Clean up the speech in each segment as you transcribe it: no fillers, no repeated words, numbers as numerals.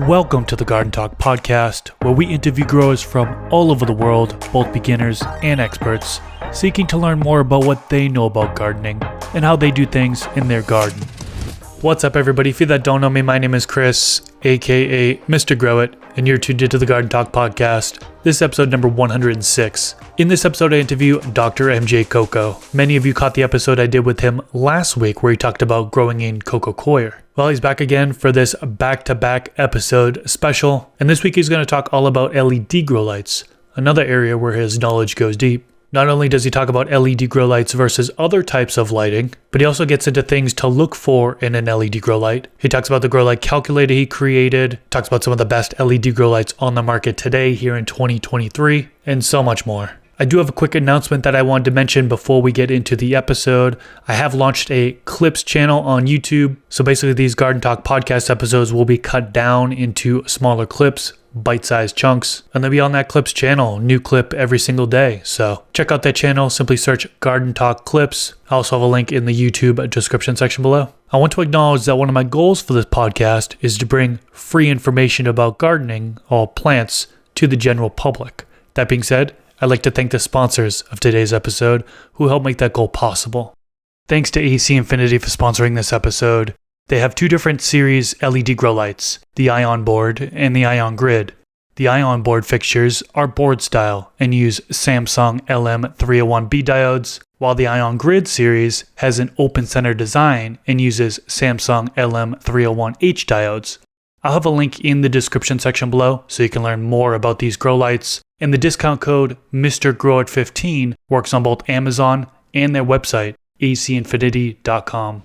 Welcome to the Garden Talk podcast, where we interview growers from all over the world, both beginners and experts, seeking to learn more about what they know about gardening and how they do things in their garden. What's up, everybody? If you that don't know me, my name is Chris, aka Mr. Grow It, and you're tuned into the Garden Talk podcast. This is episode number 106. In this episode, I interview Dr. MJ Coco. Many of you caught the episode I did with him last week where he talked about growing in Coco coir. Well, he's back again for this back-to-back episode special, and this week he's going to talk all about LED grow lights, another area where his knowledge goes deep. Not only does he talk about LED grow lights versus other types of lighting, but he also gets into things to look for in an LED grow light. He talks about the grow light calculator he created, talks about some of the best LED grow lights on the market today here in 2023, and so much more. I do have a quick announcement that I wanted to mention before we get into the episode. I have launched a Clips channel on YouTube. So basically these Garden Talk podcast episodes will be cut down into smaller clips, bite-sized chunks, and they'll be on that Clips channel, new clip every single day. So check out that channel, simply search Garden Talk Clips. I also have a link in the YouTube description section below. I want to acknowledge that one of my goals for this podcast is to bring free information about gardening, all plants, to the general public. That being said, I'd like to thank the sponsors of today's episode who helped make that goal possible. Thanks to AC Infinity for sponsoring this episode. They have two different series LED grow lights, the Ion Board and the Ion Grid. The Ion Board fixtures are board style and use Samsung LM301B diodes, while the Ion Grid series has an open center design and uses Samsung LM301H diodes. I'll have a link in the description section below so you can learn more about these grow lights. And the discount code MrGrowIt15 works on both Amazon and their website, acinfinity.com.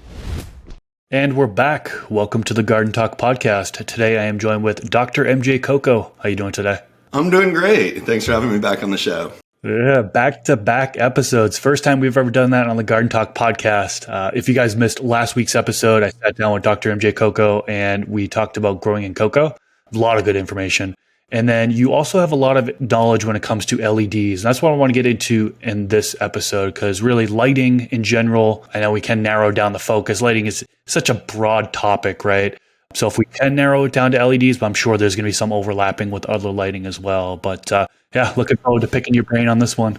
And we're back. Welcome to the Garden Talk podcast. Today I am joined with Dr. MJ Coco. How you doing today? I'm doing great. Thanks for having me back on the show. Yeah, back-to-back episodes. First time we've ever done that on the Garden Talk podcast. If you guys missed last week's episode, I sat down with Dr. MJ Coco and we talked about growing in cocoa. A lot of good information. And then you also have a lot of knowledge when it comes to LEDs. And that's what I want to get into in this episode, because really lighting in general, I know we can narrow down the focus. Lighting is such a broad topic, right? So if we can narrow it down to LEDs, but I'm sure there's going to be some overlapping with other lighting as well. But yeah, looking forward to picking your brain on this one.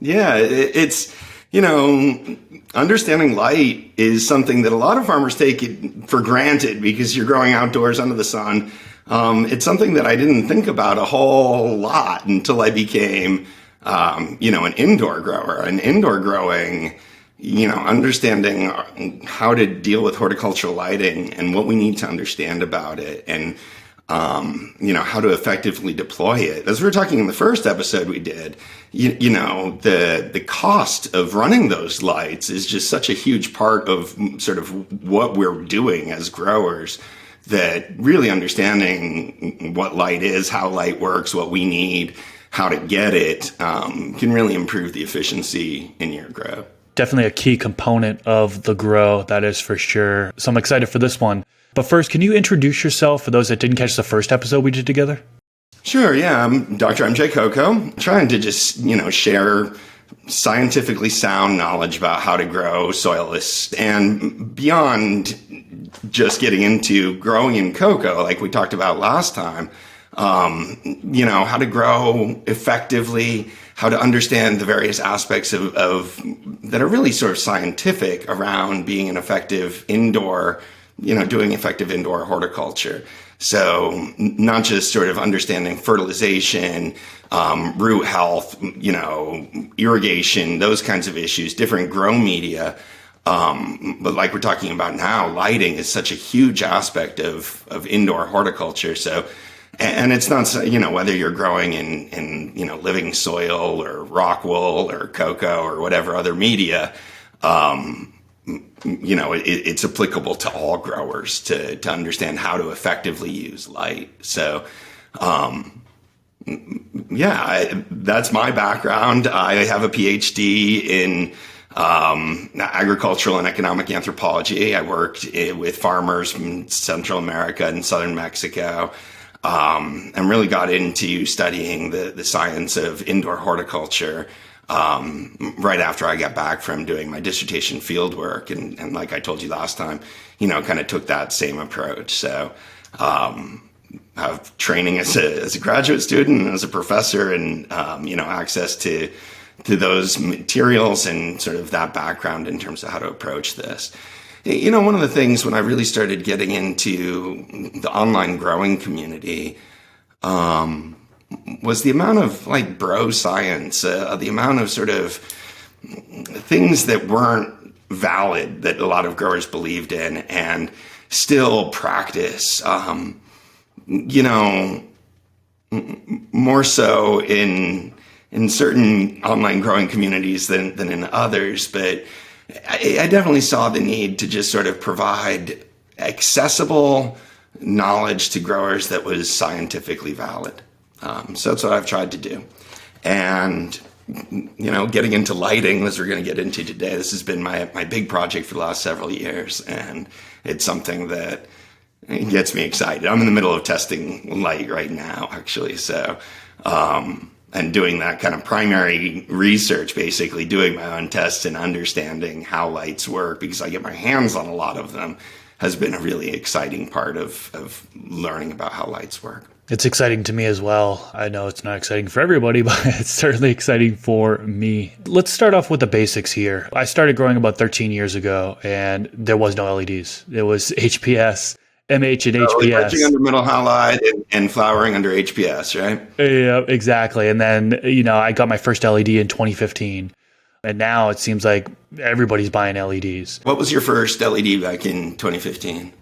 Yeah, it's, understanding light is something that a lot of farmers take for granted because you're growing outdoors under the sun. It's something that I didn't think about a whole lot until I became, an indoor grower. And indoor growing, understanding how to deal with horticultural lighting and what we need to understand about it and, how to effectively deploy it. As we were talking in the first episode we did, the cost of running those lights is just such a huge part of sort of what we're doing as growers, that really understanding what light is, how light works, what we need, how to get it, can really improve the efficiency in your grow. Definitely a key component of the grow, that is for sure. So I'm excited for this one. But first, can you introduce yourself for those that didn't catch the first episode we did together? Sure, yeah. I'm Dr. MJ Coco, trying to just, share scientifically sound knowledge about how to grow soilless and beyond just getting into growing in cocoa, like we talked about last time, how to grow effectively, how to understand the various aspects of that are really sort of scientific around being an effective indoor, doing effective indoor horticulture. So not just sort of understanding fertilization, root health, irrigation, those kinds of issues, different grow media. But like we're talking about now, lighting is such a huge aspect of indoor horticulture. So, and it's not, whether you're growing in living soil or rock wool or cocoa or whatever other media, it's applicable to all growers to understand how to effectively use light. So, that's my background. I have a PhD in agricultural and economic anthropology. I worked with farmers from Central America and Southern Mexico, and really got into studying the science of indoor horticulture right after I got back from doing my dissertation field work. And like I told you last time, kind of took that same approach. So, have training as a graduate student and as a professor, and access to those materials and sort of that background in terms of how to approach this. One of the things when I really started getting into the online growing community was the amount of bro science, the amount of sort of things that weren't valid that a lot of growers believed in and still practice, more so in certain online growing communities than in others. But I definitely saw the need to just sort of provide accessible knowledge to growers that was scientifically valid. So that's what I've tried to do. And, getting into lighting, as we're going to get into today, this has been my big project for the last several years. And it's something that gets me excited. I'm in the middle of testing light right now, actually. So, and doing that kind of primary research, basically doing my own tests and understanding how lights work, because I get my hands on a lot of them, has been a really exciting part of learning about how lights work. It's exciting to me as well. I know it's not exciting for everybody, but it's certainly exciting for me. Let's start off with the basics here. I started growing about 13 years ago, and there was no LEDs. It was HPS. MH and HPS. Edging under middle halide and flowering under HPS, right? Yeah, exactly. And then, I got my first LED in 2015. And now it seems like everybody's buying LEDs. What was your first LED back in 2015?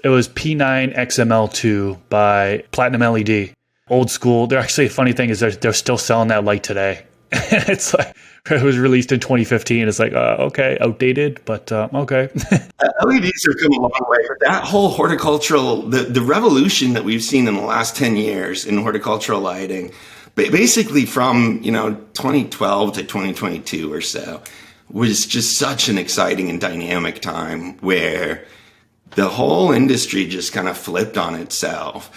It was P9 XML2 by Platinum LED. Old school. They're actually, a funny thing is they're still selling that light today. It's like, it was released in 2015. It's like, okay, outdated, but okay. LEDs have come a long way. But that whole horticultural, the revolution that we've seen in the last 10 years in horticultural lighting, basically from 2012 to 2022 or so, was just such an exciting and dynamic time where the whole industry just kind of flipped on itself.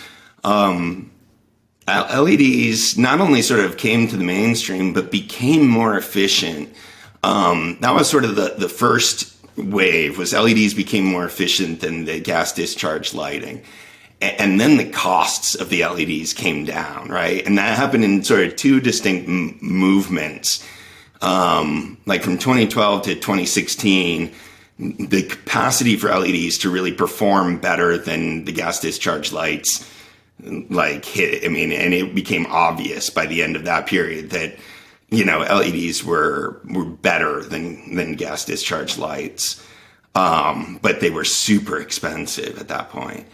LEDs not only sort of came to the mainstream, but became more efficient. That was sort of the first wave, was LEDs became more efficient than the gas discharge lighting. And then the costs of the LEDs came down, right? And that happened in sort of two distinct movements. Like from 2012 to 2016, the capacity for LEDs to really perform better than the gas discharge lights hit. And it became obvious by the end of that period that, LEDs were better than gas discharge lights. But they were super expensive at that point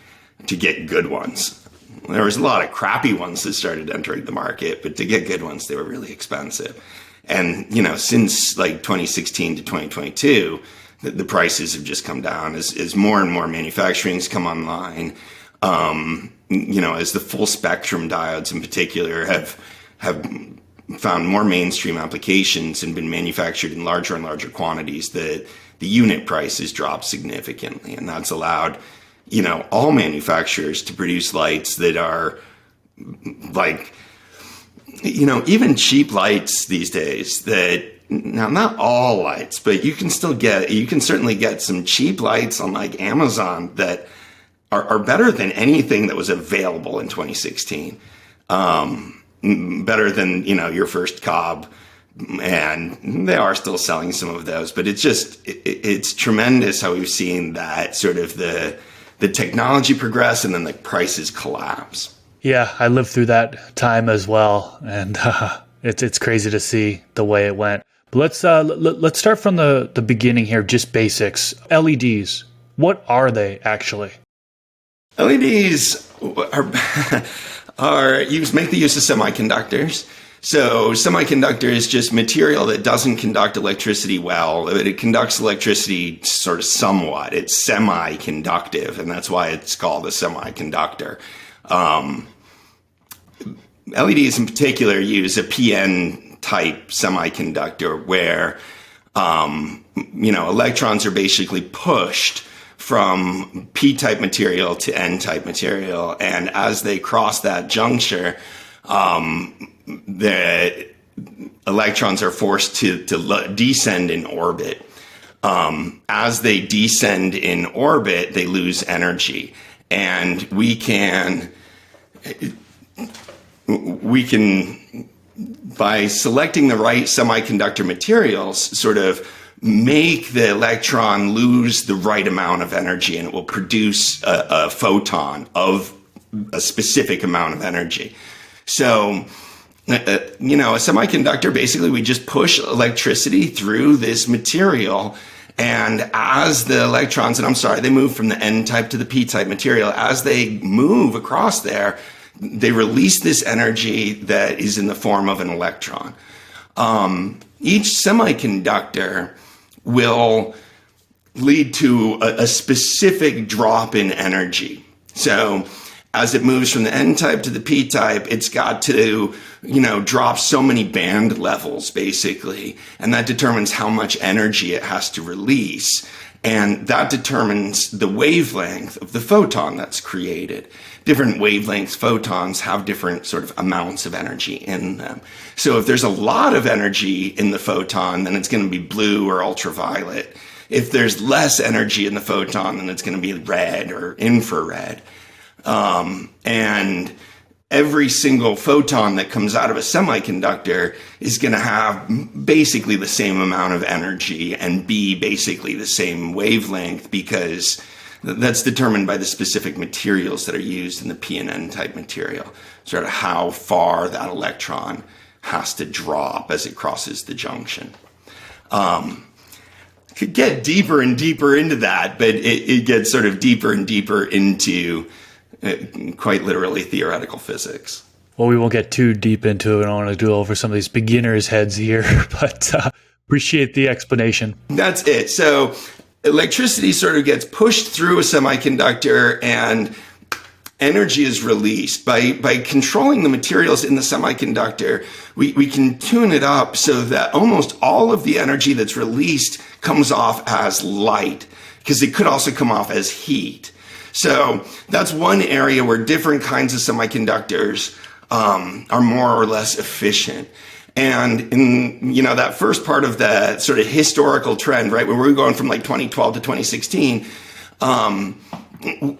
to get good ones. There was a lot of crappy ones that started entering the market, but to get good ones, they were really expensive. And, since 2016 to 2022, the prices have just come down as more and more manufacturing's come online. As the full spectrum diodes in particular have found more mainstream applications and been manufactured in larger and larger quantities, the unit prices dropped significantly. And that's allowed, all manufacturers to produce lights that are even cheap lights these days that, now not all lights, but you can certainly get some cheap lights on Amazon that are better than anything that was available in 2016. Better than, your first Cobb. And they are still selling some of those, but it's tremendous how we've seen that sort of the technology progress and then the prices collapse. Yeah, I lived through that time as well. And it's crazy to see the way it went. But let's start from the beginning here, just basics. LEDs, what are they actually? LEDs are make the use of semiconductors. So semiconductor is just material that doesn't conduct electricity well. It conducts electricity sort of somewhat. It's semi-conductive, and that's why it's called a semiconductor. LEDs in particular use a PN type semiconductor where, electrons are basically pushed from P-type material to N-type material. And as they cross that juncture, the electrons are forced to descend in orbit. As they descend in orbit, they lose energy. And we can we can, by selecting the right semiconductor materials, sort of make the electron lose the right amount of energy, and it will produce a photon of a specific amount of energy. So, a semiconductor, basically, we just push electricity through this material. And as the electrons, they move from the N-type to the P-type material, as they move across there, they release this energy that is in the form of an electron. Each semiconductor will lead to a specific drop in energy. So as it moves from the N-type to the P-type, it's got to, drop so many band levels, basically. And that determines how much energy it has to release. And that determines the wavelength of the photon that's created. Different wavelengths photons have different sort of amounts of energy in them. So if there's a lot of energy in the photon, then it's going to be blue or ultraviolet. If there's less energy in the photon, then it's going to be red or infrared. And every single photon that comes out of a semiconductor is going to have basically the same amount of energy and be basically the same wavelength, because that's determined by the specific materials that are used in the P and N type material, sort of how far that electron has to drop as it crosses the junction. Could get deeper and deeper into that, but it gets sort of deeper and deeper into quite literally theoretical physics. Well, we won't get too deep into it. I don't want to do over some of these beginners' heads here, but appreciate the explanation. That's it. So electricity sort of gets pushed through a semiconductor and energy is released. By controlling the materials in the semiconductor, we can tune it up so that almost all of the energy that's released comes off as light, because it could also come off as heat. So that's one area where different kinds of semiconductors are more or less efficient. And in, that first part of the sort of historical trend, right, where we're going from like 2012 to 2016,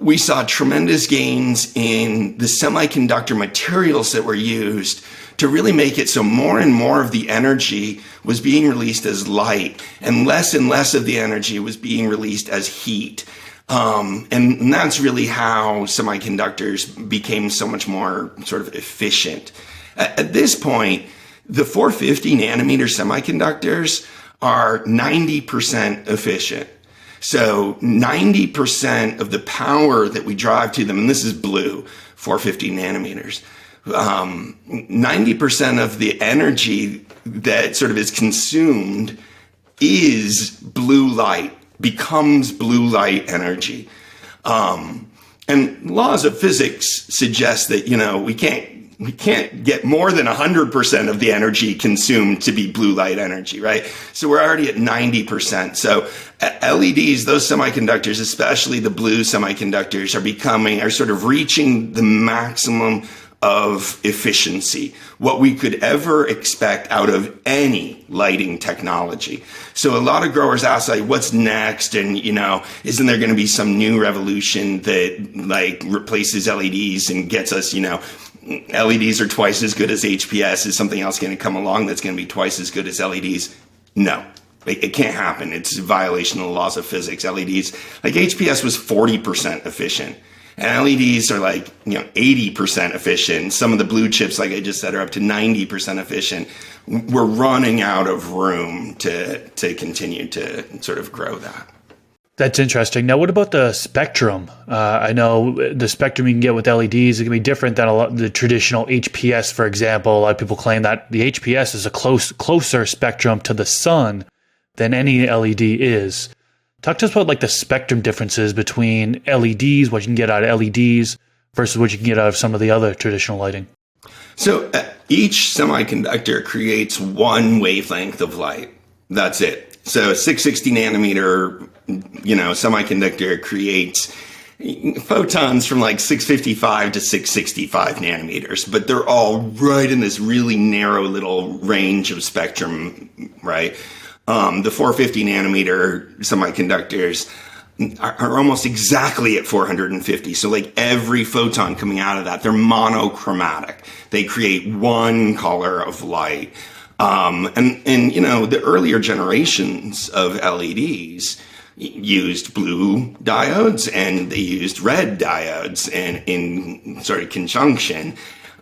we saw tremendous gains in the semiconductor materials that were used to really make it so more and more of the energy was being released as light, and less of the energy was being released as heat. And that's really how semiconductors became so much more sort of efficient. At this point, the 450 nanometer semiconductors are 90% efficient. So 90% of the power that we drive to them, and this is blue, 450 nanometers, 90% of the energy that sort of is consumed is blue light, becomes blue light energy. And laws of physics suggest that, we can't get more than 100% of the energy consumed to be blue light energy, right? So we're already at 90%. So LEDs, those semiconductors, especially the blue semiconductors, are sort of reaching the maximum of efficiency, what we could ever expect out of any lighting technology. So a lot of growers ask, like, what's next? And, isn't there going to be some new revolution that like replaces LEDs and gets us, LEDs are twice as good as HPS. Is something else going to come along that's going to be twice as good as LEDs? No, it can't happen. It's a violation of the laws of physics. LEDs, like HPS was 40% efficient. And LEDs are like, 80% efficient. Some of the blue chips, like I just said, are up to 90% efficient. We're running out of room to continue to sort of grow that. That's interesting. Now, what about the spectrum? I know the spectrum you can get with LEDs, it can be different than the traditional HPS, for example. A lot of people claim that the HPS is a closer spectrum to the sun than any LED is. Talk to us about like the spectrum differences between LEDs, what you can get out of LEDs versus what you can get out of some of the other traditional lighting. So each semiconductor creates one wavelength of light. That's it. So a 660 nanometer, semiconductor creates photons from like 655 to 665 nanometers, but they're all right in this really narrow little range of spectrum, right? The 450 nanometer semiconductors are almost exactly at 450. So like every photon coming out of that, they're monochromatic. They create one color of light. And you know, the earlier generations of LEDs used blue diodes and they used red diodes in sort of conjunction.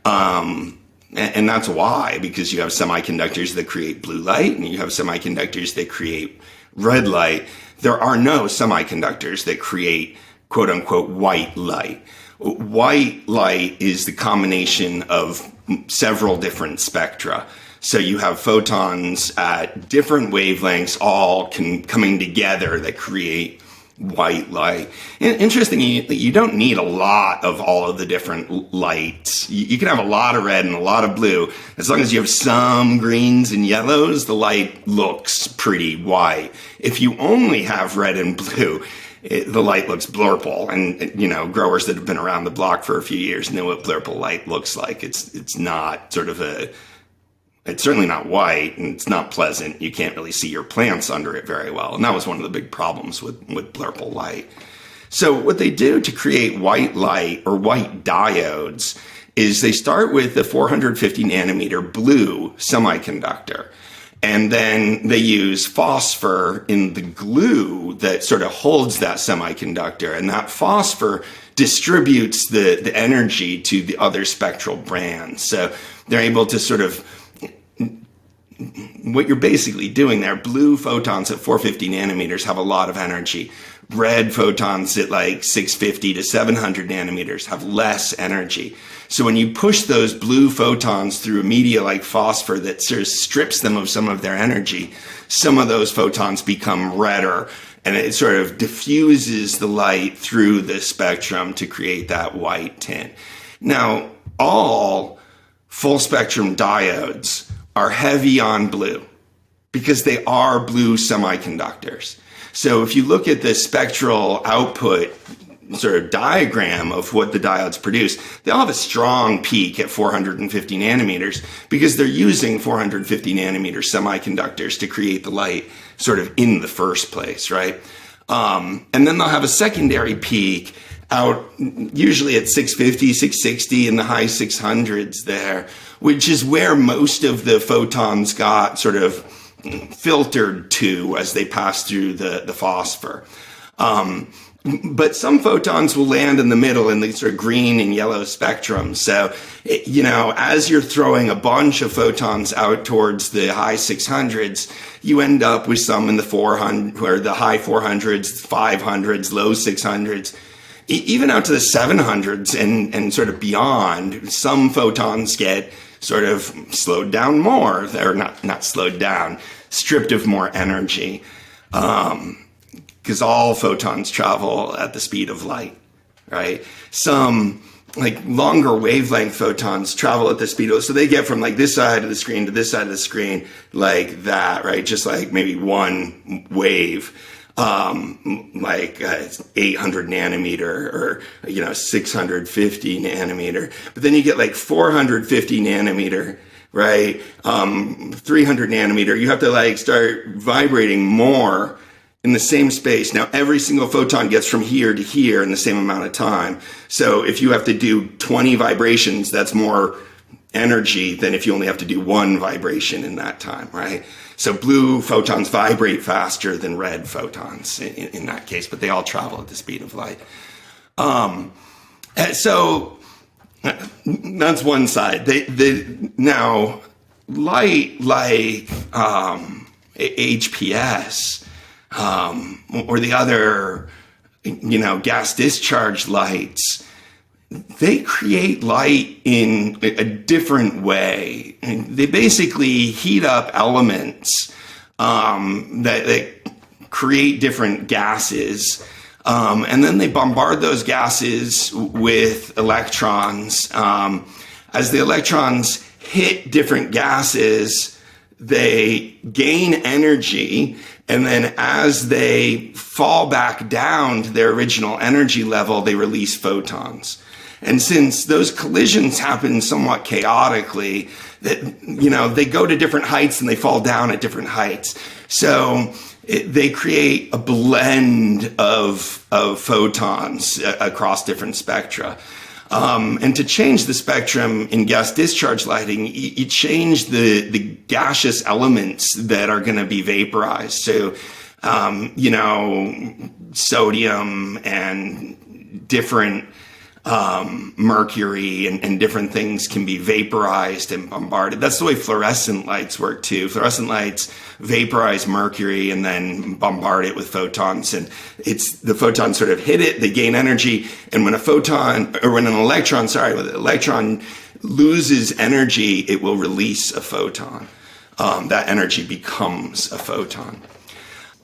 And that's why, because you have semiconductors that create blue light and you have semiconductors that create red light. There are no semiconductors that create quote unquote white light. White light is the combination of several different spectra. So you have photons at different wavelengths all coming together that create white light. And interestingly, you don't need a lot of all of the different lights. You can have a lot of red and a lot of blue. As long as you have some greens and yellows, the light looks pretty white. If you only have red and blue, the light looks blurple. And, you know, growers that have been around the block for a few years know what blurple light looks like. It's not sort of it's certainly not white, and it's not pleasant. You can't really see your plants under it very well. And that was one of the big problems with blurple light. So what they do to create white light or white diodes is they start with the 450 nanometer blue semiconductor. And then they use phosphor in the glue that sort of holds that semiconductor. And that phosphor distributes the energy to the other spectral bands. So they're able to sort of, what you're basically doing there, blue photons at 450 nanometers have a lot of energy. Red photons at like 650 to 700 nanometers have less energy. So when you push those blue photons through a media like phosphor that sort of strips them of some of their energy, some of those photons become redder, and it sort of diffuses the light through the spectrum to create that white tint. Now, all full spectrum diodes are heavy on blue because they are blue semiconductors. So if you look at the spectral output sort of diagram of what the diodes produce, they all have a strong peak at 450 nanometers because they're using 450 nanometer semiconductors to create the light sort of in the first place, right? And then they'll have a secondary peak out usually at 650, 660 in the high 600s there, which is where most of the photons got sort of filtered to as they pass through the phosphor. But some photons will land in the middle in the sort of green and yellow spectrum. So, you know, as you're throwing a bunch of photons out towards the high 600s, you end up with some in the 400 or the high 400s, 500s, low 600s. Even out to the 700s and sort of beyond, some photons get sort of slowed down more. They're not slowed down, stripped of more energy, because all photons travel at the speed of light, right? Some like longer wavelength photons travel at the speed of, so they get from like this side of the screen to this side of the screen like that, right? Just like maybe one wave. Like 800 nanometer or, you know, 650 nanometer. But then you get like 450 nanometer, right? 300 nanometer. You have to like start vibrating more in the same space. Now, every single photon gets from here to here in the same amount of time. So if you have to do 20 vibrations, that's more energy than if you only have to do one vibration in that time, right? So blue photons vibrate faster than red photons in that case, but they all travel at the speed of light. So that's one side. Now, light like HPS or the other, you know, gas discharge lights, they create light in a different way. They basically heat up elements that create different gases. And then they bombard those gases with electrons. As the electrons hit different gases, they gain energy. And then as they fall back down to their original energy level, they release photons. And since those collisions happen somewhat chaotically, that, you know, they go to different heights and they fall down at different heights. So they create a blend of photons across different spectra. And to change the spectrum in gas discharge lighting, you change the gaseous elements that are going to be vaporized. So, sodium and different mercury and different things can be vaporized and bombarded. That's the way fluorescent lights work too. Fluorescent lights vaporize mercury and then bombard it with photons, and the photons sort of hit it, they gain energy, and when an electron loses energy, it will release a photon. That energy becomes a photon.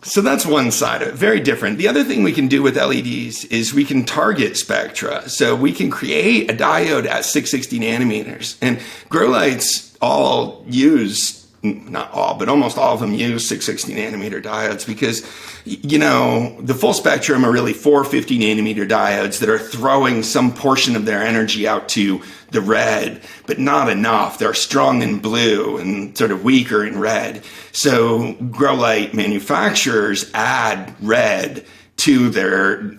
So that's one side of it, very different. The other thing we can do with LEDs is we can target spectra. So we can create a diode at 660 nanometers. And grow lights all use, not all, but almost all of them use 660 nanometer diodes because, the full spectrum are really 450 nanometer diodes that are throwing some portion of their energy out to the red, but not enough. They're strong in blue and sort of weaker in red. So grow light manufacturers add red to their,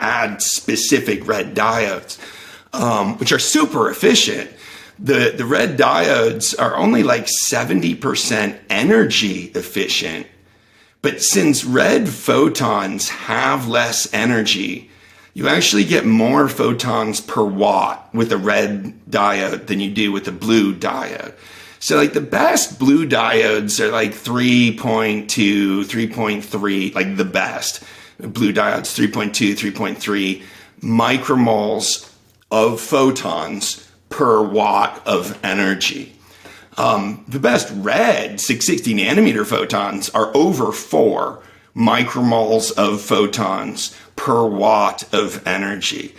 add specific red diodes, which are super efficient. The red diodes are only like 70% energy efficient. But since red photons have less energy, you actually get more photons per watt with a red diode than you do with a blue diode. So like the best blue diodes are like 3.2, 3.3, like the best. Blue diodes, 3.2, 3.3 micromoles of photons per watt of energy. The best red 660 nanometer photons are over 4 micromoles of photons per watt of energy,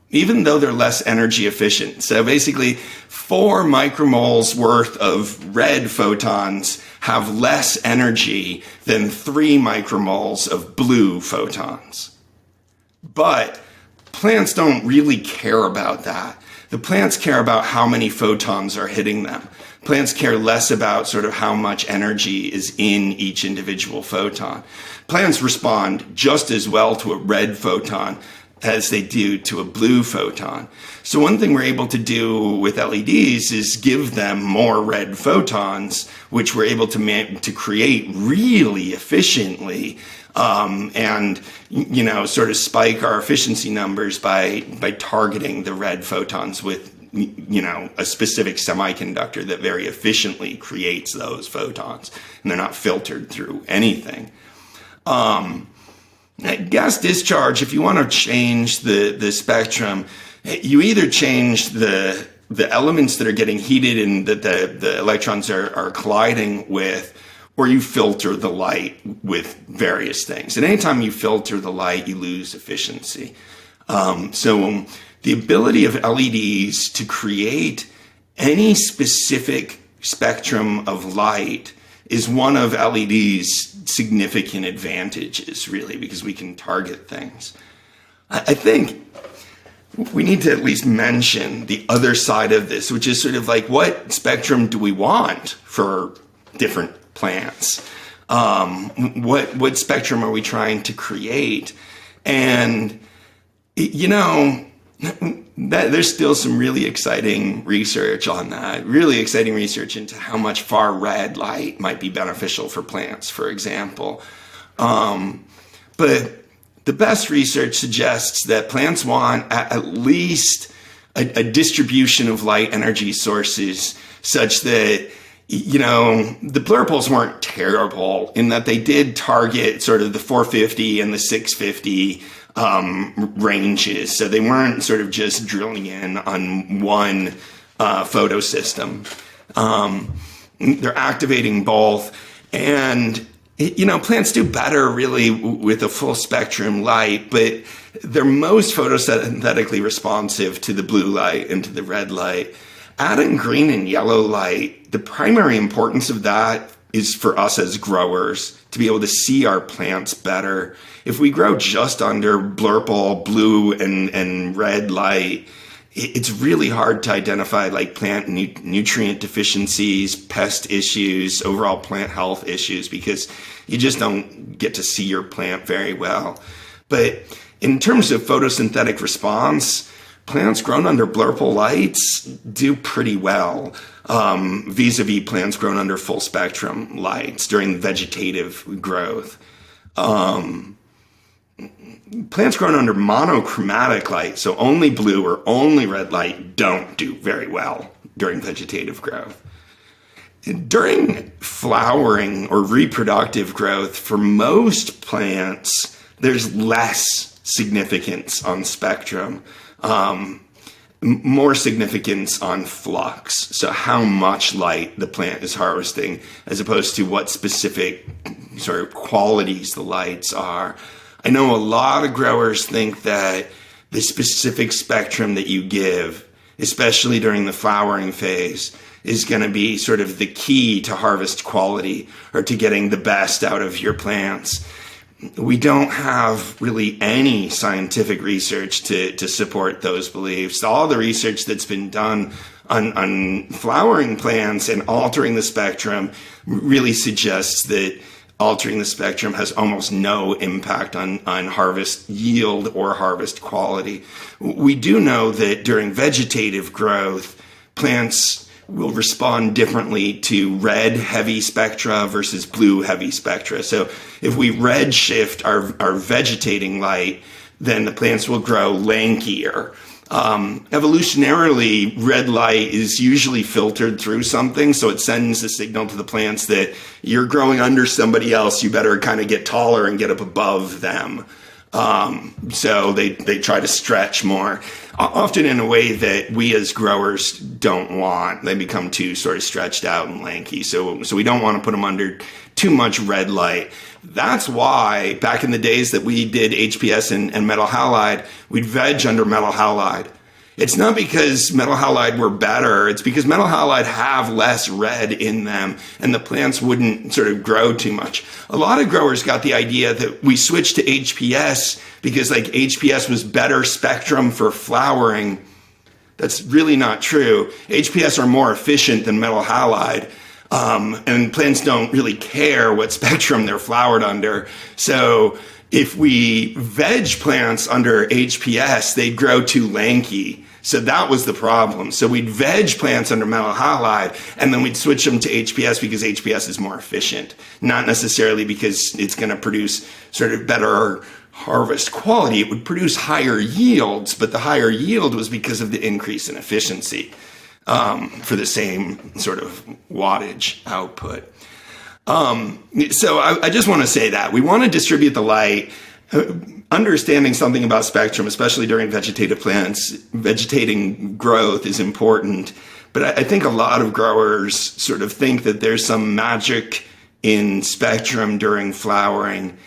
even though they're less energy efficient. So basically 4 micromoles worth of red photons have less energy than 3 micromoles of blue photons. But plants don't really care about that. The plants care about how many photons are hitting them. Plants care less about sort of how much energy is in each individual photon. Plants respond just as well to a red photon as they do to a blue photon. So one thing we're able to do with LEDs is give them more red photons, which we're able to create really efficiently, and sort of spike our efficiency numbers by targeting the red photons with a specific semiconductor that very efficiently creates those photons, and they're not filtered through anything. Gas discharge, if you want to change the spectrum, you either change the elements that are getting heated and that the electrons are colliding with, or you filter the light with various things. And anytime you filter the light, you lose efficiency. So the ability of LEDs to create any specific spectrum of light is one of LED's significant advantages, really, because we can target things. I think we need to at least mention the other side of this, which is sort of like, what spectrum do we want for different plants? What spectrum are we trying to create? And, there's still some really exciting research on that, really exciting research into how much far red light might be beneficial for plants, for example. But the best research suggests that plants want at least a distribution of light energy sources such that, the pluripoles weren't terrible in that they did target sort of the 450 and the 650 ranges. So they weren't sort of just drilling in on one photo system. They're activating both. And, plants do better really with a full spectrum light, but they're most photosynthetically responsive to the blue light and to the red light. Adding green and yellow light, the primary importance of that is for us as growers to be able to see our plants better. If we grow just under blurple, blue, and red light, it's really hard to identify like plant nutrient deficiencies, pest issues, overall plant health issues, because you just don't get to see your plant very well. But in terms of photosynthetic response, plants grown under blurple lights do pretty well, vis-a-vis plants grown under full spectrum lights during vegetative growth. Plants grown under monochromatic light, so only blue or only red light, don't do very well during vegetative growth. During flowering or reproductive growth, for most plants, there's less significance on spectrum, more significance on flux. So how much light the plant is harvesting, as opposed to what specific sort of qualities the lights are. I know a lot of growers think that the specific spectrum that you give, especially during the flowering phase, is going to be sort of the key to harvest quality or to getting the best out of your plants. We don't have really any scientific research to support those beliefs. All the research that's been done on flowering plants and altering the spectrum really suggests that altering the spectrum has almost no impact on harvest yield or harvest quality. We do know that during vegetative growth, plants will respond differently to red heavy spectra versus blue heavy spectra. So if we red shift our vegetating light, then the plants will grow lankier. Evolutionarily, red light is usually filtered through something, so it sends a signal to the plants that you're growing under somebody else, you better kind of get taller and get up above them. So they try to stretch more, often in a way that we as growers don't want. They become too sort of stretched out and lanky. So we don't want to put them under too much red light. That's why back in the days that we did HPS and metal halide, we'd veg under metal halide. It's not because metal halide were better. It's because metal halide have less red in them and the plants wouldn't sort of grow too much. A lot of growers got the idea that we switched to HPS because like HPS was better spectrum for flowering. That's really not true. HPS are more efficient than metal halide. And plants don't really care what spectrum they're flowered under. So if we veg plants under HPS, they'd grow too lanky. So that was the problem. So we'd veg plants under metal halide, and then we'd switch them to HPS because HPS is more efficient. Not necessarily because it's going to produce sort of better harvest quality. It would produce higher yields, but the higher yield was because of the increase in efficiency for the same sort of wattage output. So I just want to say that we want to distribute the light. Understanding something about spectrum, especially during vegetative plants, vegetating growth is important. But I think a lot of growers sort of think that there's some magic in spectrum during flowering.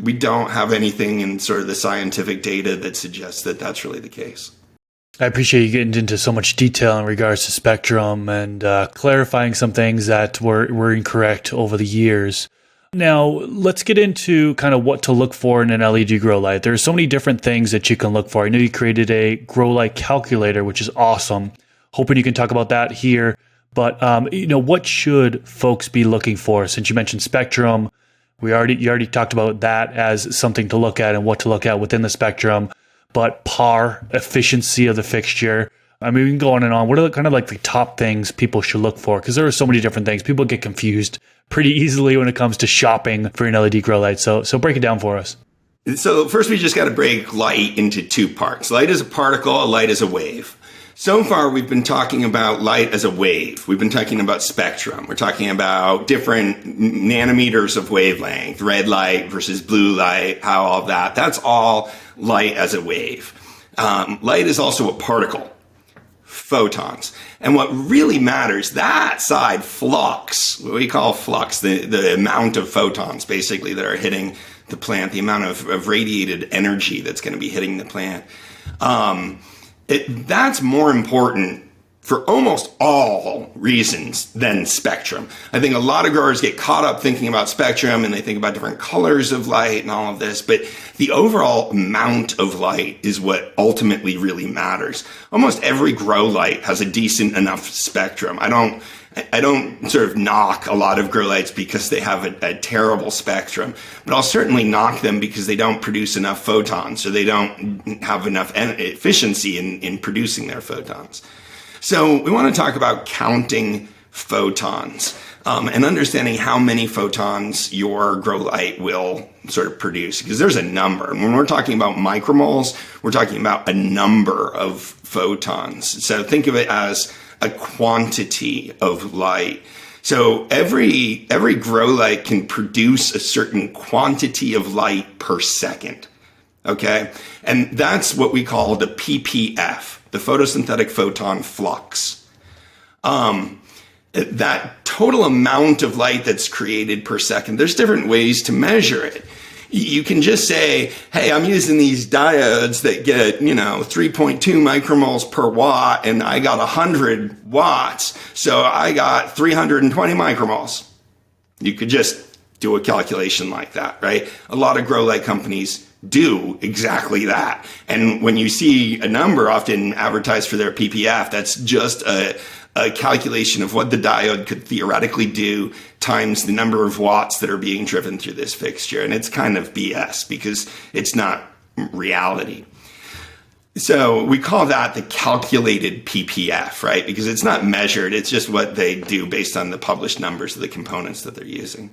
We don't have anything in sort of the scientific data that suggests that that's really the case. I appreciate you getting into so much detail in regards to spectrum and clarifying some things that were incorrect over the years. Now, let's get into kind of what to look for in an LED grow light. There are so many different things that you can look for. I know you created a grow light calculator, which is awesome. Hoping you can talk about that here. But, what should folks be looking for? Since you mentioned spectrum, you already talked about that as something to look at and what to look at within the spectrum. But PAR, efficiency of the fixture. I mean, we can go on and on. What are kind of like the top things people should look for? Because there are so many different things. People get confused pretty easily when it comes to shopping for an LED grow light. So break it down for us. So first, we just got to break light into two parts. Light is a particle, light is a wave. So far, we've been talking about light as a wave. We've been talking about spectrum. We're talking about different nanometers of wavelength, red light versus blue light, how all that. That's all light as a wave. Light is also a particle, photons. And what really matters, that side, flux, what we call flux, the amount of photons basically that are hitting the plant, the amount of radiated energy that's going to be hitting the plant. That's more important for almost all reasons than spectrum. I think a lot of growers get caught up thinking about spectrum and they think about different colors of light and all of this, but the overall amount of light is what ultimately really matters. Almost every grow light has a decent enough spectrum. I don't sort of knock a lot of grow lights because they have a terrible spectrum, but I'll certainly knock them because they don't produce enough photons or they don't have enough efficiency in producing their photons. So we want to talk about counting photons and understanding how many photons your grow light will sort of produce, because there's a number. And when we're talking about micromoles, we're talking about a number of photons. So think of it as a quantity of light. So every grow light can produce a certain quantity of light per second. Okay? And that's what we call the PPF, the photosynthetic photon flux. That total amount of light that's created per second, there's different ways to measure it. You can just say, hey, I'm using these diodes that get, 3.2 micromoles per watt, and I got 100 watts, so I got 320 micromoles. You could just do a calculation like that, right? A lot of grow light companies do exactly that. And when you see a number often advertised for their PPF, that's just a calculation of what the diode could theoretically do times the number of watts that are being driven through this fixture. And it's kind of BS because it's not reality. So we call that the calculated PPF, right? Because it's not measured. It's just what they do based on the published numbers of the components that they're using.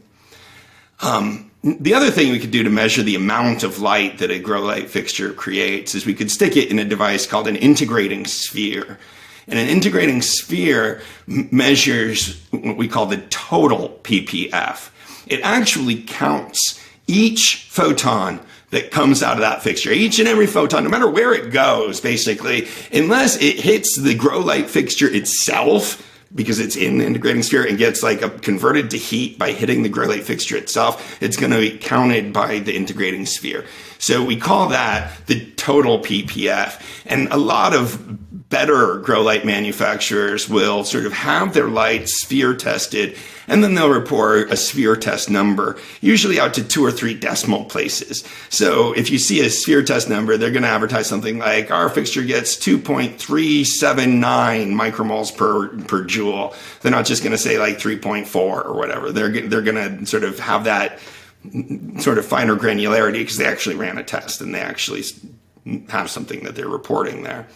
The other thing we could do to measure the amount of light that a grow light fixture creates is we could stick it in a device called an integrating sphere. And an integrating sphere measures what we call the total PPF. It actually counts each photon that comes out of that fixture, each and every photon, no matter where it goes, basically, unless it hits the grow light fixture itself, because it's in the integrating sphere and gets converted to heat by hitting the grow light fixture itself, it's going to be counted by the integrating sphere. So we call that the total PPF. And a lot of better grow light manufacturers will sort of have their light sphere tested, and then they'll report a sphere test number, usually out to 2 or 3 decimal places. So if you see a sphere test number, they're going to advertise something like, our fixture gets 2.379 micromoles per joule. They're not just going to say 3.4 or whatever. They're going to sort of have that sort of finer granularity because they actually ran a test and they actually have something that they're reporting there.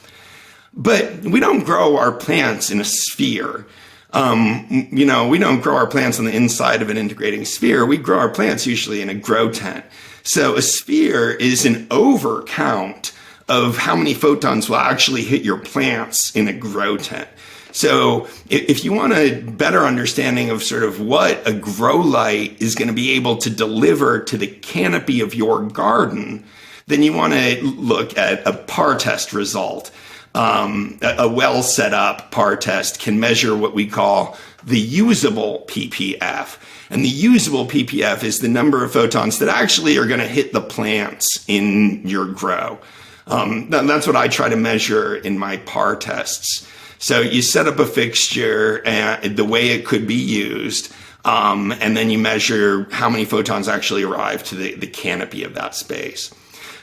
But we don't grow our plants in a sphere. We don't grow our plants on the inside of an integrating sphere. We grow our plants usually in a grow tent. So a sphere is an over count of how many photons will actually hit your plants in a grow tent. So if you want a better understanding of sort of what a grow light is going to be able to deliver to the canopy of your garden, then you want to look at a PAR test result. A well set up PAR test can measure what we call the usable PPF. And the usable PPF is the number of photons that actually are going to hit the plants in your grow. That's what I try to measure in my PAR tests. So you set up a fixture and the way it could be used, and then you measure how many photons actually arrive to the canopy of that space.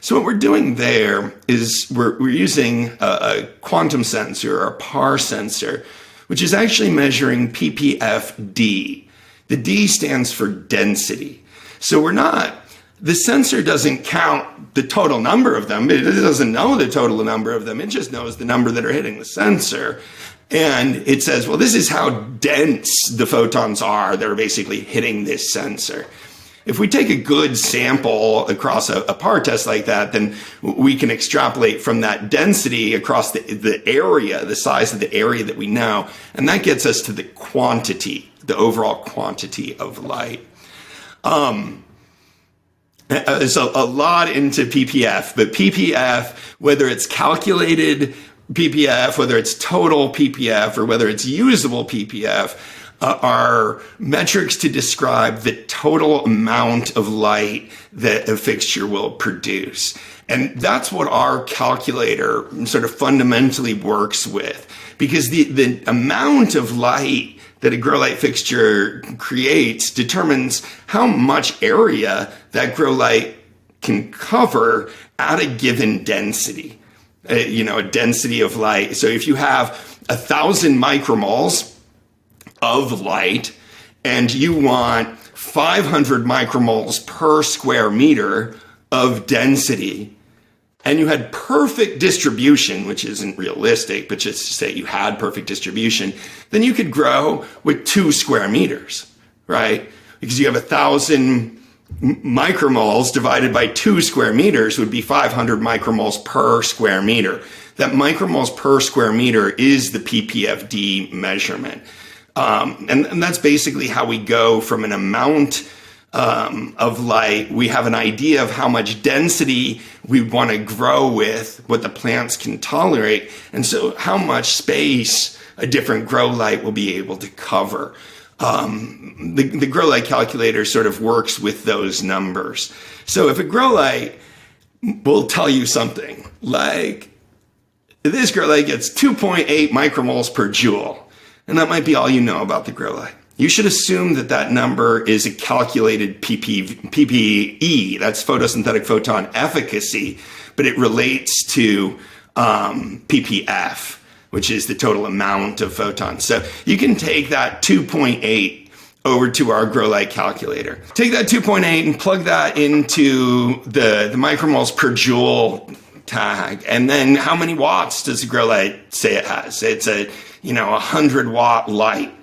So what we're doing there is we're using a quantum sensor or a PAR sensor, which is actually measuring PPFD. The D stands for density. So the sensor doesn't count the total number of them. It doesn't know the total number of them. It just knows the number that are hitting the sensor. And it says, well, this is how dense the photons are that are basically hitting this sensor. If we take a good sample across a PAR test like that, then we can extrapolate from that density across the area, the size of the area that we know, and that gets us to the quantity, the overall quantity of light. There's a lot into PPF, but PPF, whether it's calculated PPF, whether it's total PPF, or whether it's usable PPF, are metrics to describe the total amount of light that a fixture will produce. And that's what our calculator sort of fundamentally works with, because the amount of light that a grow light fixture creates determines how much area that grow light can cover at a given density, a density of light. So if you have 1,000 micromoles of light and you want 500 micromoles per square meter of density, and you had perfect distribution, which isn't realistic, but just to say you had perfect distribution, then you could grow with 2 square meters, right? Because you have 1,000 micromoles divided by 2 square meters would be 500 micromoles per square meter. That micromoles per square meter is the ppfd measurement. And that's basically how we go from an amount of light. We have an idea of how much density we want to grow with, what the plants can tolerate, and so how much space a different grow light will be able to cover. The grow light calculator sort of works with those numbers. So if a grow light will tell you something like this grow light gets 2.8 micromoles per joule, and that might be all you know about the grow light, you should assume that that number is a calculated PPE, that's photosynthetic photon efficacy, but it relates to ppf, which is the total amount of photons. So you can take that 2.8 over to our grow light calculator. Take that 2.8 and plug that into the micromoles per joule tag, and then how many watts does the grow light say it has? It's a 100 watt light.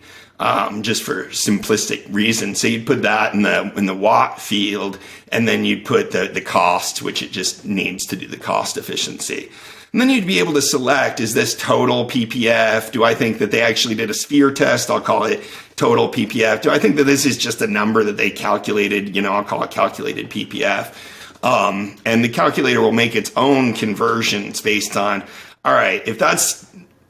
Just for simplistic reasons. So you'd put that in the watt field, and then you'd put the cost, which it just needs to do the cost efficiency. And then you'd be able to select, is this total PPF? Do I think that they actually did a sphere test? I'll call it total PPF. Do I think that this is just a number that they calculated? I'll call it calculated PPF. And the calculator will make its own conversions based on, all right, if that's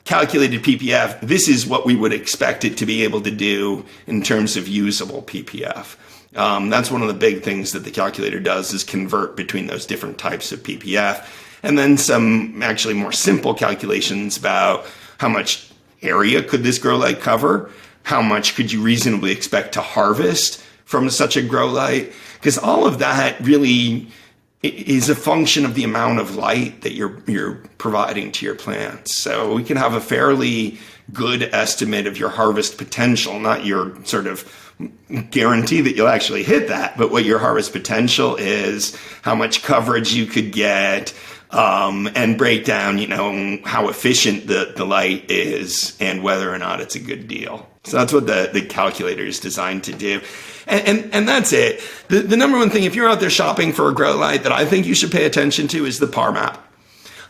calculated PPF, this is what we would expect it to be able to do in terms of usable PPF. That's one of the big things that the calculator does, is convert between those different types of PPF. And then some actually more simple calculations about how much area could this grow light cover? How much could you reasonably expect to harvest from such a grow light? Because all of that really is a function of the amount of light that you're providing to your plants. So we can have a fairly good estimate of your harvest potential, not your sort of guarantee that you'll actually hit that, but what your harvest potential is, how much coverage you could get, and break down, how efficient the light is and whether or not it's a good deal. So that's what the calculator is designed to do. And that's it. The number one thing, if you're out there shopping for a grow light, that I think you should pay attention to is the PAR map.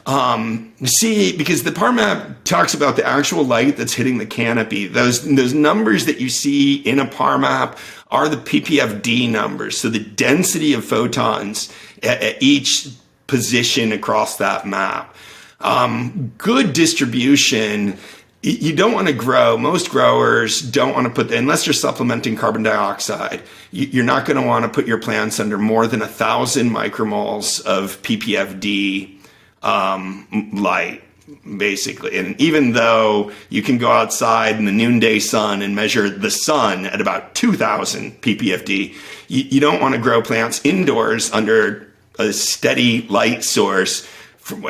Because the PAR map talks about the actual light that's hitting the canopy. Those numbers that you see in a PAR map are the ppfd numbers. So the density of photons at each position across that map. Good distribution. You don't want to grow. Most growers don't want to put, unless you're supplementing carbon dioxide, you're not going to want to put your plants under more than 1,000 micromoles of ppfd light, basically. And even though you can go outside in the noonday sun and measure the sun at about 2,000 ppfd, you don't want to grow plants indoors under a steady light source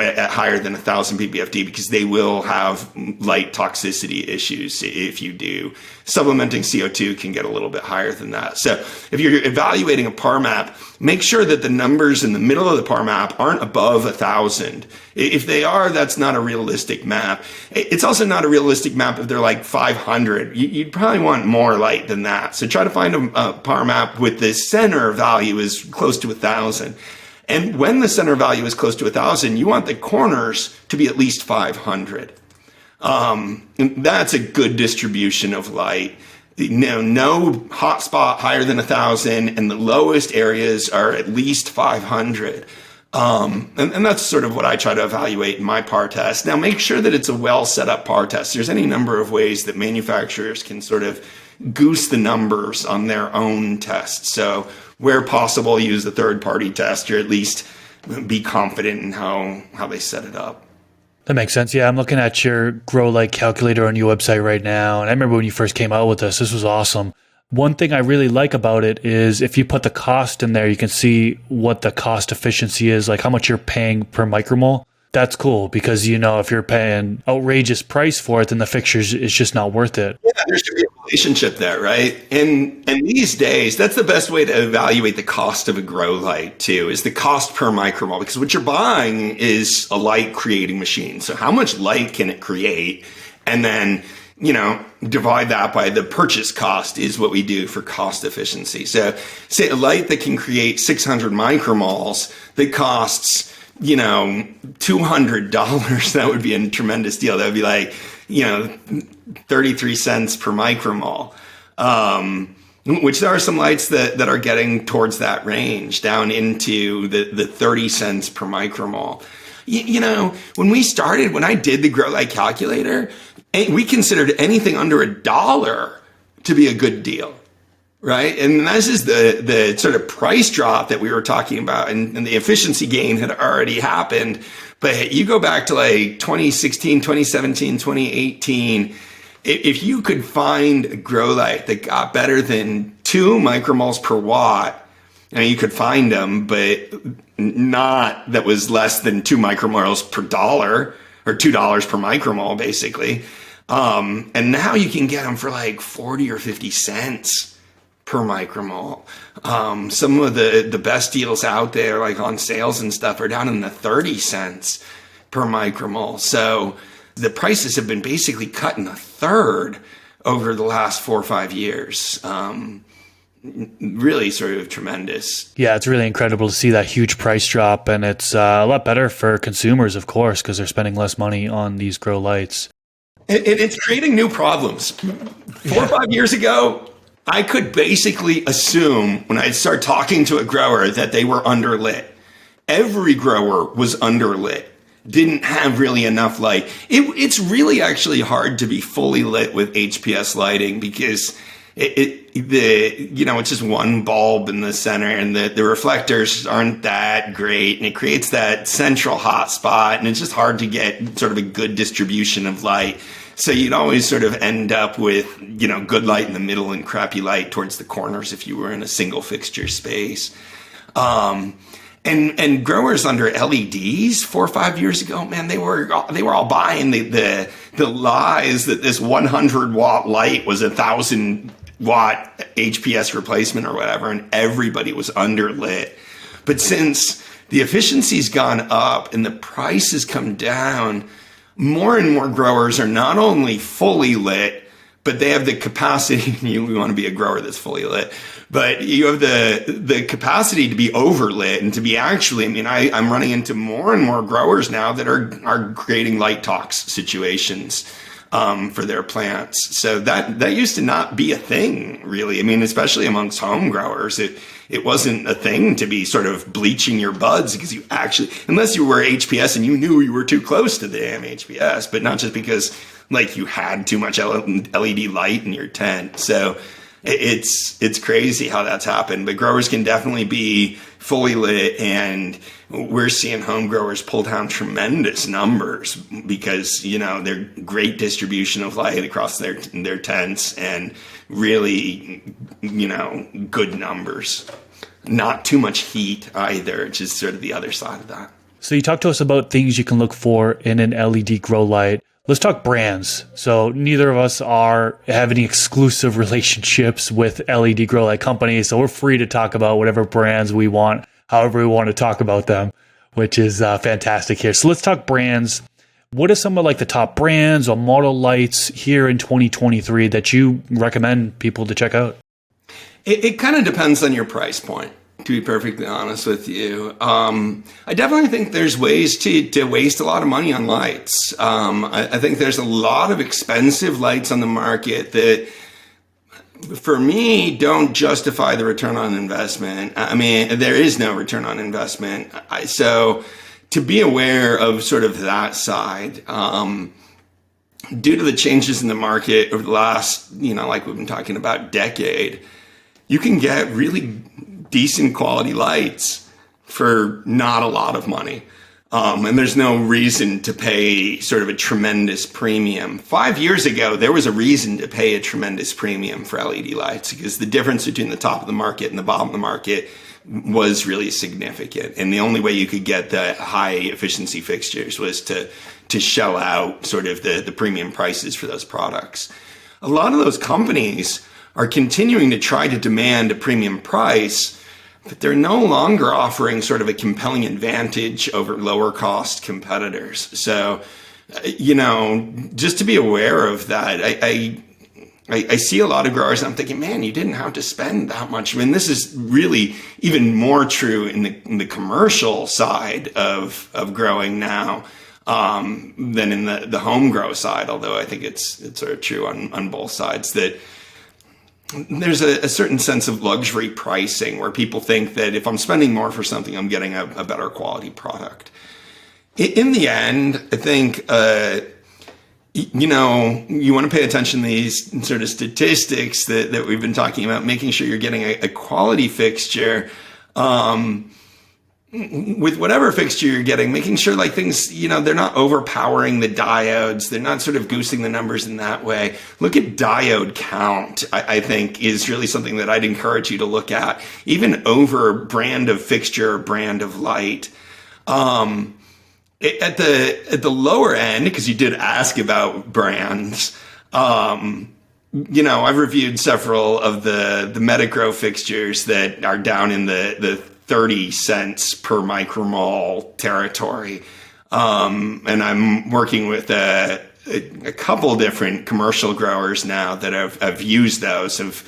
at higher than 1,000 ppfd, because they will have light toxicity issues if you do. Supplementing CO2 can get a little bit higher than that. So if you're evaluating a PAR map, make sure that the numbers in the middle of the PAR map aren't above 1,000. If they are, that's not a realistic map. It's also not a realistic map if they're like 500. You'd probably want more light than that. So try to find a PAR map with the center value is close to 1,000. And when the center value is close to 1,000, you want the corners to be at least 500. That's a good distribution of light. No hot spot higher than 1,000, and the lowest areas are at least 500. And that's sort of what I try to evaluate in my PAR test. Now, make sure that it's a well set up PAR test. There's any number of ways that manufacturers can sort of goose the numbers on their own tests. So where possible, use a third-party test, or at least be confident in how they set it up. That makes sense. Yeah, I'm looking at your grow light calculator on your website right now. And I remember when you first came out with this was awesome. One thing I really like about it is if you put the cost in there, you can see what the cost efficiency is, like how much you're paying per micromole. That's cool because, if you're paying outrageous price for it, then the fixtures is just not worth it. Yeah, there should be a relationship there, right? And these days, that's the best way to evaluate the cost of a grow light too, is the cost per micromole, because what you're buying is a light creating machine. So how much light can it create? And then, divide that by the purchase cost is what we do for cost efficiency. So say a light that can create 600 micromoles that costs $200, that would be a tremendous deal. That would be like, 33 cents per micromole. Which there are some lights that are getting towards that range, down into the 30 cents per micromole. When I did the grow light calculator, we considered anything under $1 to be a good deal. Right. And this is the sort of price drop that we were talking about, and the efficiency gain had already happened. But you go back to like 2016, 2017, 2018, if you could find a grow light that got better than 2 micromoles per watt, you could find them, but not that was less than 2 micromoles per dollar, or $2 per micromole, basically. And now you can get them for like 40 or 50 cents per micromole. Some of the best deals out there, like on sales and stuff, are down in the 30 cents per micromole. So the prices have been basically cut in a third over the last 4 or 5 years. Really sort of tremendous. Yeah, it's really incredible to see that huge price drop, and it's a lot better for consumers, of course, because they're spending less money on these grow lights. It's creating new problems. 4 or 5 years ago, I could basically assume when I'd start talking to a grower that they were underlit. Every grower was underlit, didn't have really enough light. It's really actually hard to be fully lit with HPS lighting because it's just one bulb in the center, and the reflectors aren't that great, and it creates that central hot spot, and it's just hard to get sort of a good distribution of light. So you'd always sort of end up with, good light in the middle and crappy light towards the corners if you were in a single fixture space. And growers under LEDs 4 or 5 years ago, man, they were all buying the lies that this 100 watt light was 1,000 watt HPS replacement or whatever, and everybody was underlit. But since the efficiency's gone up and the price has come down, more and more growers are not only fully lit, but they have the capacity. We want to be a grower that's fully lit, but you have the capacity to be overlit and to be actually. I'm running into more and more growers now that are creating light tox situations for their plants. So that used to not be a thing, really. Especially amongst home growers, it wasn't a thing to be sort of bleaching your buds because you actually, unless you were HPS and you knew you were too close to the damn HPS, but not just because like you had too much LED light in your tent. So it's crazy how that's happened, but growers can definitely be fully lit, and we're seeing home growers pull down tremendous numbers because, they're great distribution of light across their tents and really, good numbers. Not too much heat either, which is sort of the other side of that. So you talked to us about things you can look for in an LED grow light. Let's talk brands. So neither of us have any exclusive relationships with LED grow light companies, so we're free to talk about whatever brands we want, however we want to talk about them, which is fantastic here. So let's talk brands. What are some of the top brands or model lights here in 2023 that you recommend people to check out? It kind of depends on your price point, to be perfectly honest with you. I definitely think there's ways to waste a lot of money on lights. I think there's a lot of expensive lights on the market that, for me, don't justify the return on investment. There is no return on investment. So to be aware of sort of that side, due to the changes in the market over the last, like we've been talking about, decade, you can get really decent quality lights for not a lot of money. And there's no reason to pay sort of a tremendous premium. 5 years ago, there was a reason to pay a tremendous premium for LED lights because the difference between the top of the market and the bottom of the market was really significant. And the only way you could get the high efficiency fixtures was to shell out sort of the premium prices for those products. A lot of those companies are continuing to try to demand a premium price, but they're no longer offering sort of a compelling advantage over lower cost competitors. So, just to be aware of that, I see a lot of growers and I'm thinking, man, you didn't have to spend that much. I mean, this is really even more true in the commercial side of growing now than in the home grow side, although I think it's sort of true on both sides that there's a certain sense of luxury pricing where people think that if I'm spending more for something, I'm getting a better quality product. In the end, I think, you want to pay attention to these sort of statistics that we've been talking about, making sure you're getting a quality fixture. With whatever fixture you're getting, making sure like things, they're not overpowering the diodes. They're not sort of goosing the numbers in that way. Look at diode count, I think is really something that I'd encourage you to look at, even over brand of fixture, brand of light. At the lower end, because you did ask about brands, I've reviewed several of the Metagrow fixtures that are down in the 30 cents per micromole territory. And I'm working with a couple different commercial growers now that have used those, have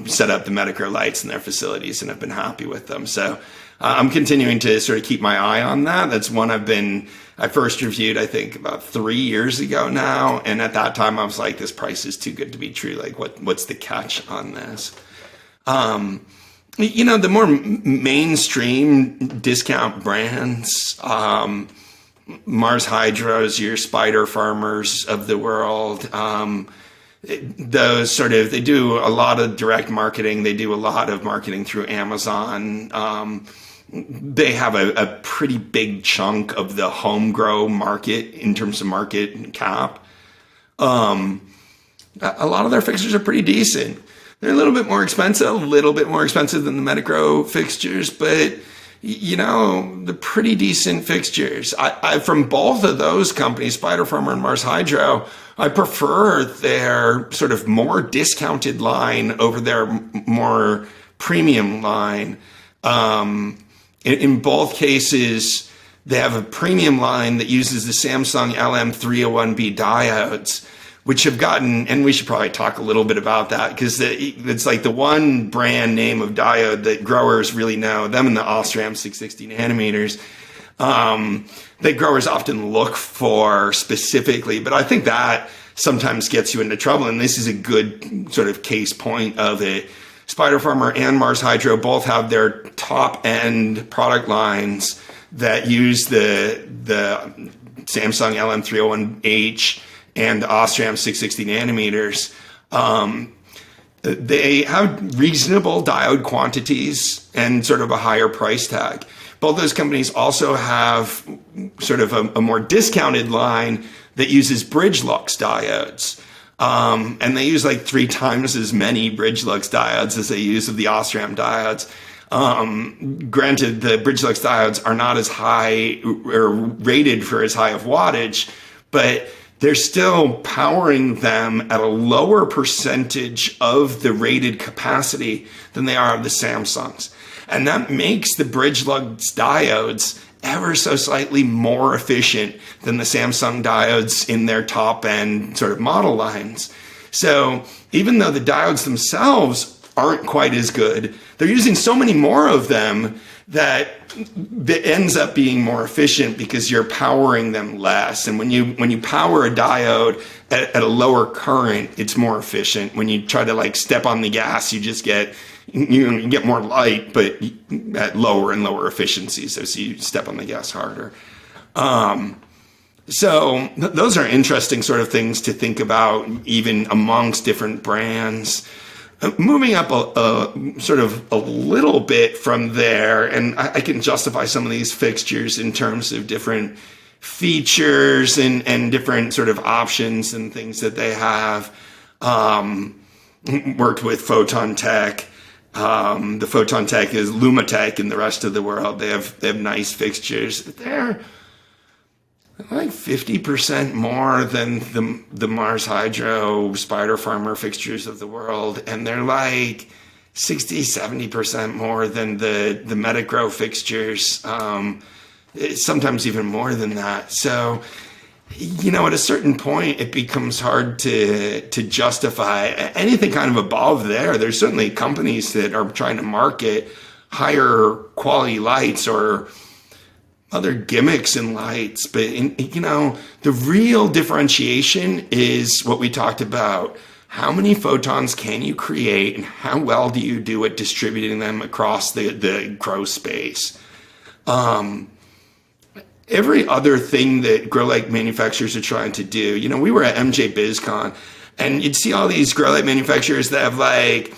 set up the Metagrow lights in their facilities and have been happy with them. So I'm continuing to sort of keep my eye on that. That's one I first reviewed, I think, about 3 years ago now. And at that time, I was like, this price is too good to be true. Like, what's the catch on this? The more mainstream discount brands, Mars Hydros, your Spider Farmers of the world, those they do a lot of direct marketing. They do a lot of marketing through Amazon. They have a pretty big chunk of the home grow market in terms of market cap. A lot of their fixtures are pretty decent. They're a little bit more expensive than the Metagrow fixtures, but they're pretty decent fixtures. I from both of those companies, Spider Farmer and Mars Hydro, I prefer their sort of more discounted line over their more premium line. In both cases, they have a premium line that uses the Samsung LM301B diodes, which have gotten, and we should probably talk a little bit about that because it's like the one brand name of diode that growers really know, them and the Osram 660 nanometers, that growers often look for specifically. But I think that sometimes gets you into trouble, and this is a good sort of case point of it. Spider Farmer and Mars Hydro both have their top end product lines that use the Samsung LM301H and Osram 660 nanometers. They have reasonable diode quantities and sort of a higher price tag. Both those companies also have sort of a more discounted line that uses bridge-lux diodes. And they use like 3 times as many bridge-lux diodes as they use of the Osram diodes. Granted, the bridge-lux diodes are not as high or rated for as high of wattage, but they're still powering them at a lower percentage of the rated capacity than they are of the Samsungs. And that makes the bridge-lux diodes ever so slightly more efficient than the Samsung diodes in their top end sort of model lines. So even though the diodes themselves aren't quite as good, they're using so many more of them that it ends up being more efficient because you're powering them less. And when you power a diode at a lower current, it's more efficient. When you try to like step on the gas, you just get more light, but at lower and lower efficiencies as you step on the gas harder. So those are interesting sort of things to think about, even amongst different brands. Moving up sort of a little bit from there, and I can justify some of these fixtures in terms of different features and different sort of options and things that they have. Worked with Photontek. The Photontek is Lumatek in the rest of the world. They have nice fixtures. They're like 50% more than the Mars Hydro Spider Farmer fixtures of the world, and they're like 60-70% more than the Metagrow fixtures. Sometimes even more than that. So, at a certain point, it becomes hard to justify anything kind of above there. There's certainly companies that are trying to market higher quality lights or other gimmicks in lights. But, the real differentiation is what we talked about. How many photons can you create and how well do you do at distributing them across the grow space? Every other thing that grow light manufacturers are trying to do, we were at MJ BizCon, and you'd see all these grow light manufacturers that have like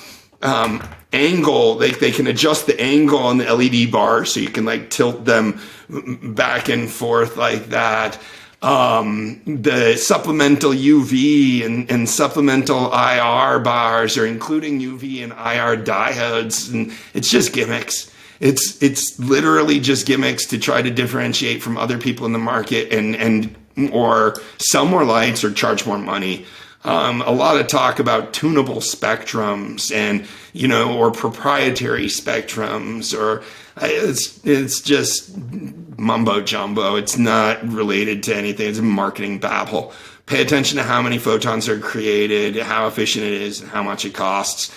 angle, they can adjust the angle on the LED bars so you can like tilt them back and forth like that. The supplemental UV and supplemental IR bars are including UV and IR diodes, and it's just gimmicks. It's literally just gimmicks to try to differentiate from other people in the market and or sell more lights or charge more money. A lot of talk about tunable spectrums and, or proprietary spectrums, or it's just mumbo jumbo. It's not related to anything. It's marketing babble. Pay attention to how many photons are created, how efficient it is, and how much it costs.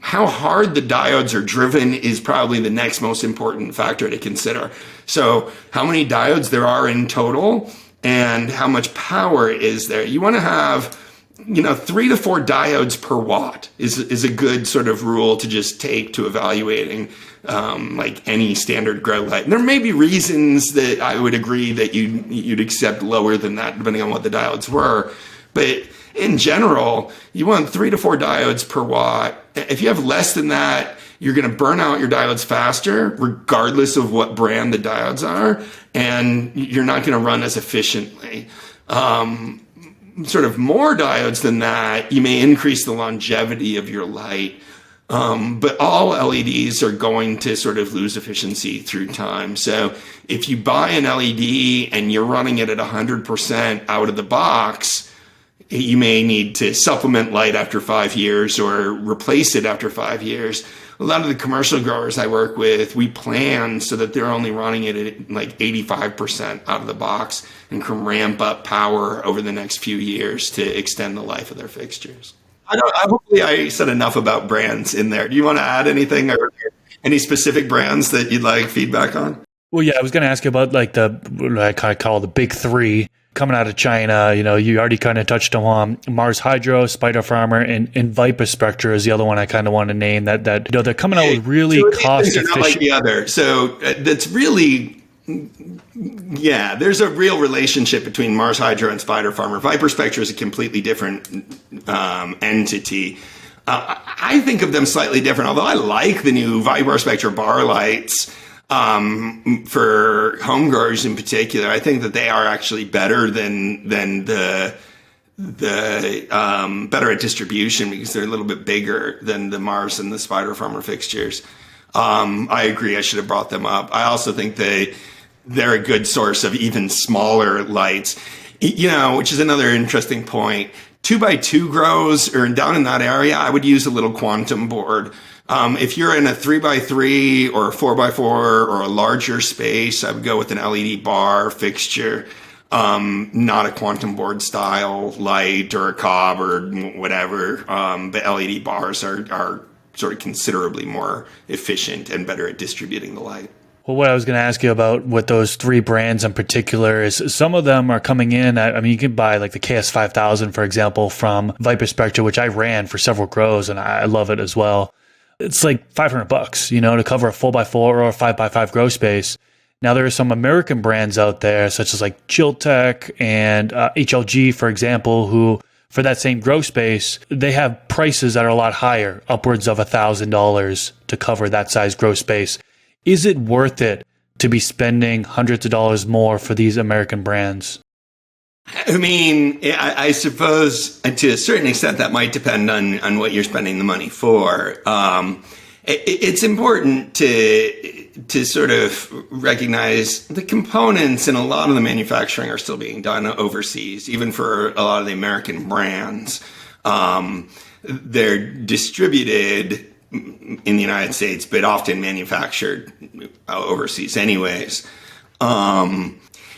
How hard the diodes are driven is probably the next most important factor to consider. So how many diodes there are in total and how much power is there. You want to have, 3 to 4 diodes per watt is a good sort of rule to just take to evaluating like any standard grow light. And there may be reasons that I would agree that you'd accept lower than that depending on what the diodes were. But in general, you want 3 to 4 diodes per watt. If you have less than that, you're going to burn out your diodes faster, regardless of what brand the diodes are, and you're not going to run as efficiently. Sort of more diodes than that, you may increase the longevity of your light. But all LEDs are going to sort of lose efficiency through time. So if you buy an LED and you're running it at 100% out of the box, you may need to supplement light after 5 years or replace it after 5 years. A lot of the commercial growers I work with, we plan so that they're only running it at like 85% out of the box and can ramp up power over the next few years to extend the life of their fixtures. Hopefully I said enough about brands in there. Do you want to add anything or any specific brands that you'd like feedback on? Well, yeah, I was going to ask you about like what I kind of call the big three coming out of China. You already kind of touched on Mars Hydro, Spider Farmer, and Viparspectra is the other one I kind of want to name that they're coming out with really cost efficient. Not like the other. So that's really, there's a real relationship between Mars Hydro and Spider Farmer. Viparspectra is a completely different entity. I think of them slightly different, although I like the new Viparspectra bar lights. For home growers in particular, I think that they are actually better than the better at distribution because they're a little bit bigger than the Mars and the Spider Farmer fixtures. I agree. I should have brought them up. I also think they're a good source of even smaller lights, which is another interesting point. 2x2 grows or down in that area, I would use a little quantum board. If you're in a 3x3 or a 4x4 or a larger space, I would go with an LED bar fixture, not a quantum board style light or a cob or whatever. But LED bars are sort of considerably more efficient and better at distributing the light. Well, what I was going to ask you about with those three brands in particular is some of them are coming in. You can buy like the KS5000, for example, from Viparspectra, which I ran for several grows and I love it as well. It's like $500, to cover a 4x4 or a 5x5 grow space. Now, there are some American brands out there, such as like Chiltech and HLG, for example, who for that same grow space, they have prices that are a lot higher, upwards of $1,000 to cover that size grow space. Is it worth it to be spending hundreds of dollars more for these American brands? I mean, I suppose to a certain extent that might depend on what you're spending the money for. It's important to sort of recognize the components and a lot of the manufacturing are still being done overseas, even for a lot of the American brands. They're distributed in the United States, but often manufactured overseas anyways.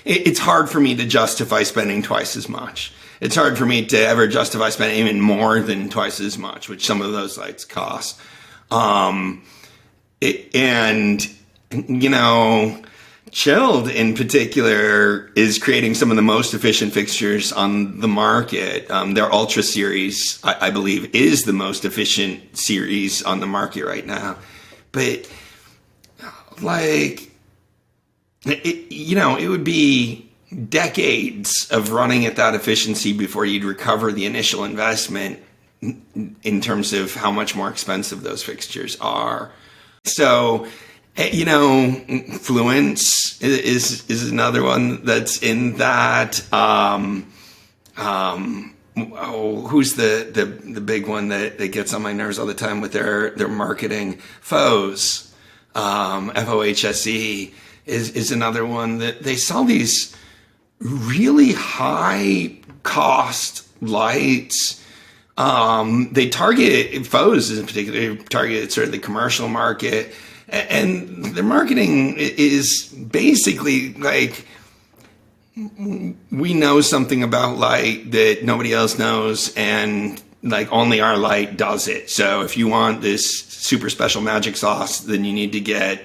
It's hard for me to justify spending twice as much. It's hard for me to ever justify spending even more than twice as much, which some of those lights cost. Chilled in particular is creating some of the most efficient fixtures on the market. Their Ultra series, I believe, is the most efficient series on the market right now. But it would be decades of running at that efficiency before you'd recover the initial investment in terms of how much more expensive those fixtures are. So, Fluence is another one that's in that. Who's the big one that gets on my nerves all the time with their marketing? Foes, FOHSE is another one that they sell these really high cost lights. They target Foes in particular, target sort of the commercial market, and their marketing is basically like, we know something about light that nobody else knows, and like only our light does it. So if you want this super special magic sauce, then you need to get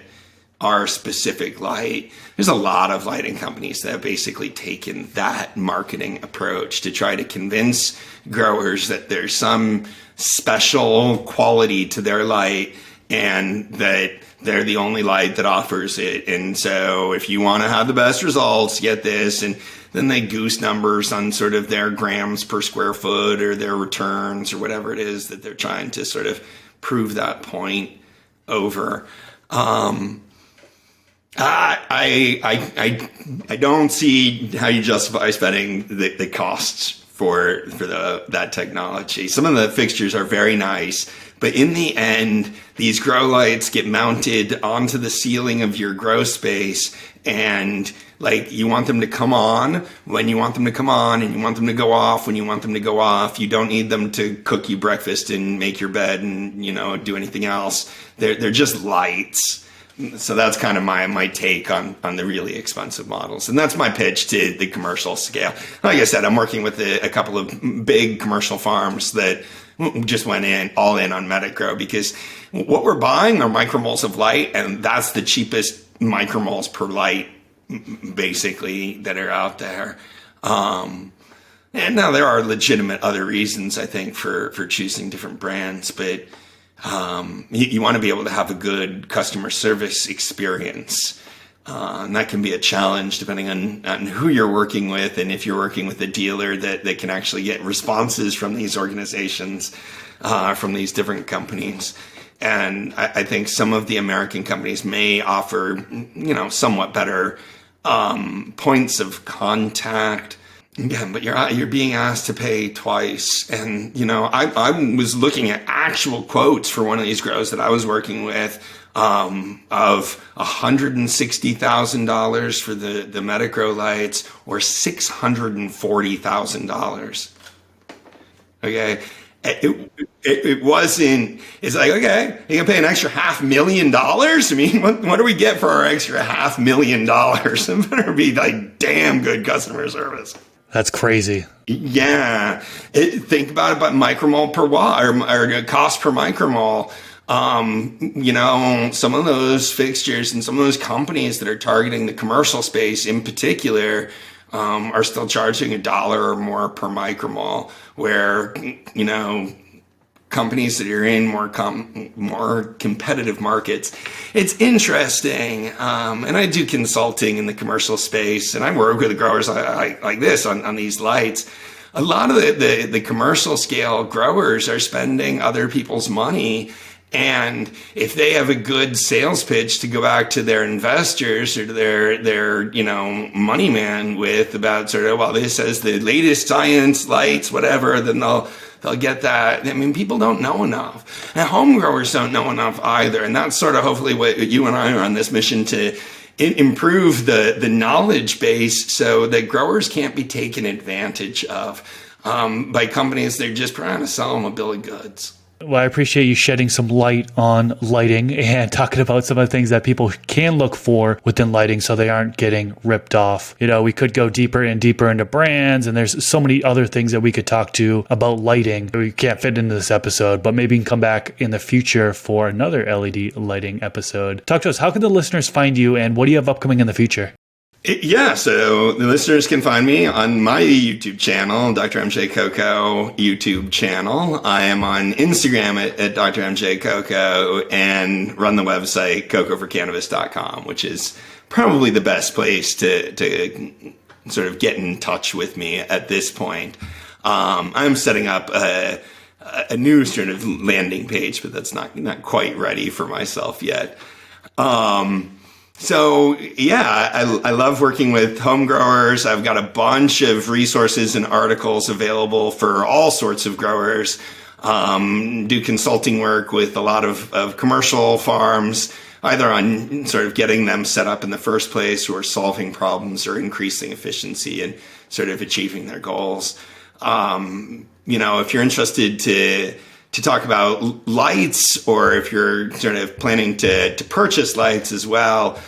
our specific light. There's a lot of lighting companies that have basically taken that marketing approach to try to convince growers that there's some special quality to their light and that they're the only light that offers it. And so if you want to have the best results, get this. And then they goose numbers on sort of their grams per square foot or their returns or whatever it is that they're trying to sort of prove that point over. I don't see how you justify spending the costs for that technology. Some of the fixtures are very nice, but in the end, these grow lights get mounted onto the ceiling of your grow space, and like you want them to come on when you want them to come on, and you want them to go off when you want them to go off. You don't need them to cook you breakfast and make your bed and do anything else. They're just lights. So that's kind of my take on the really expensive models. And that's my pitch to the commercial scale. Like I said, I'm working with a couple of big commercial farms that just went all in on Metagrow, because what we're buying are micromoles of light, and that's the cheapest micromoles per light, basically, that are out there. And now there are legitimate other reasons, I think, for choosing different brands, but you want to be able to have a good customer service experience. And that can be a challenge depending on who you're working with, and if you're working with a dealer that can actually get responses from these organizations, from these different companies. And I think some of the American companies may offer, somewhat better points of contact. Yeah, but you're being asked to pay twice. And, I was looking at actual quotes for one of these grows that I was working with, of $160,000 for the Metagrow lights, or $640,000. Okay. It wasn't, it's like, okay, you can pay an extra $500,000. I mean, what do we get for our extra $500,000? It better be like damn good customer service. That's crazy. Yeah. Think about it, about micromole per watt or cost per micromole. Some of those fixtures and some of those companies that are targeting the commercial space in particular, are still charging $1 or more per micromole, where, companies that are in more competitive markets. It's interesting. And I do consulting in the commercial space, and I work with growers like this on these lights. a lot of the commercial scale growers are spending other people's money. And if they have a good sales pitch to go back to their investors or to their money man with about sort of, well, this says the latest science, lights, whatever, then they'll get that. I mean, people don't know enough. And home growers don't know enough either. And that's sort of hopefully what you and I are on this mission to improve the knowledge base so that growers can't be taken advantage of by companies. They're just trying to sell them a bill of goods. Well, I appreciate you shedding some light on lighting and talking about some of the things that people can look for within lighting so they aren't getting ripped off. We could go deeper and deeper into brands, and there's so many other things that we could talk to about lighting. We can't fit into this episode, but maybe we can come back in the future for another LED lighting episode. Talk to us. How can the listeners find you, and what do you have upcoming in the future? Yeah, so the listeners can find me on my YouTube channel, Dr. MJ Coco YouTube channel. I am on Instagram at Dr. MJ Coco and run the website cocoforcannabis.com, which is probably the best place to sort of get in touch with me at this point. I'm setting up a new sort of landing page, but that's not quite ready for myself yet. So yeah, I love working with home growers. I've got a bunch of resources and articles available for all sorts of growers. Do consulting work with a lot of commercial farms, either on sort of getting them set up in the first place or solving problems or increasing efficiency and sort of achieving their goals. If you're interested to talk about lights, or if you're sort of planning to purchase lights as well,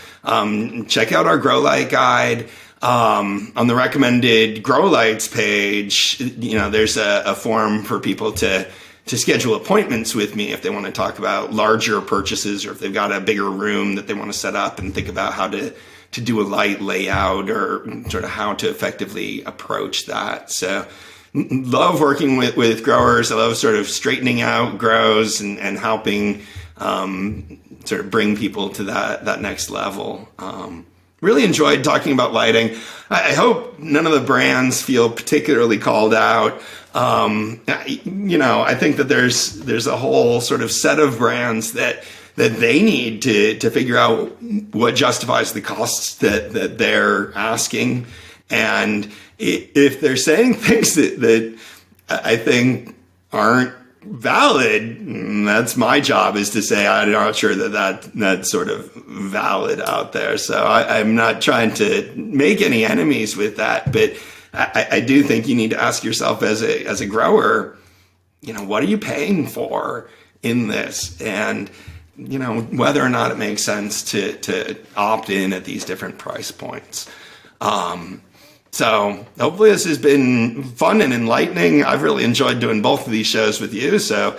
check out our Grow Light Guide. On the recommended Grow Lights page, there's a form for people to schedule appointments with me if they want to talk about larger purchases, or if they've got a bigger room that they want to set up and think about how to do a light layout, or sort of how to effectively approach that. So love working with growers. I love sort of straightening out grows and helping sort of bring people to that next level. Really enjoyed talking about lighting. I hope none of the brands feel particularly called out. I think that there's a whole sort of set of brands that they need to figure out what justifies the costs that they're asking. And if they're saying things that I think aren't valid, that's my job, is to say I'm not sure that's sort of valid out there. So I'm not trying to make any enemies with that, but I do think you need to ask yourself as a grower, what are you paying for in this? And whether or not it makes sense to opt in at these different price points. So hopefully this has been fun and enlightening. I've really enjoyed doing both of these shows with you. So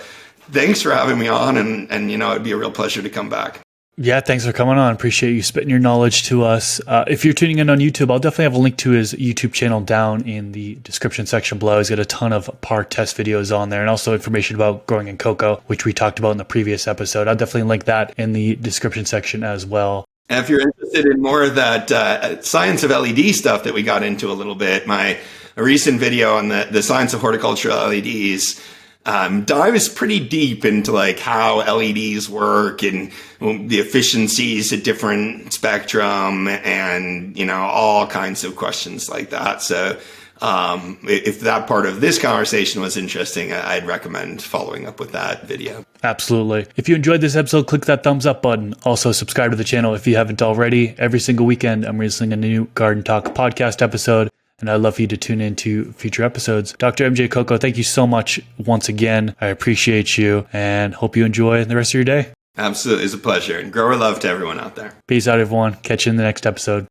thanks for having me on, and it'd be a real pleasure to come back. Yeah, thanks for coming on. Appreciate you spitting your knowledge to us. If you're tuning in on YouTube, I'll definitely have a link to his YouTube channel down in the description section below. He's got a ton of par test videos on there, and also information about growing in cocoa, which we talked about in the previous episode. I'll definitely link that in the description section as well. And if you're interested in more of that science of LED stuff that we got into a little bit, a recent video on the science of horticultural LEDs dives pretty deep into like how LEDs work and the efficiencies at different spectrum, and all kinds of questions like that. So if that part of this conversation was interesting, I'd recommend following up with that video. Absolutely. If you enjoyed this episode, click that thumbs up button. Also, subscribe to the channel if you haven't already. Every single weekend, I'm releasing a new Garden Talk podcast episode, and I'd love for you to tune into future episodes. Dr. MJ Coco, thank you so much once again. I appreciate you, and hope you enjoy the rest of your day. Absolutely. It's a pleasure. And grower love to everyone out there. Peace out, everyone. Catch you in the next episode.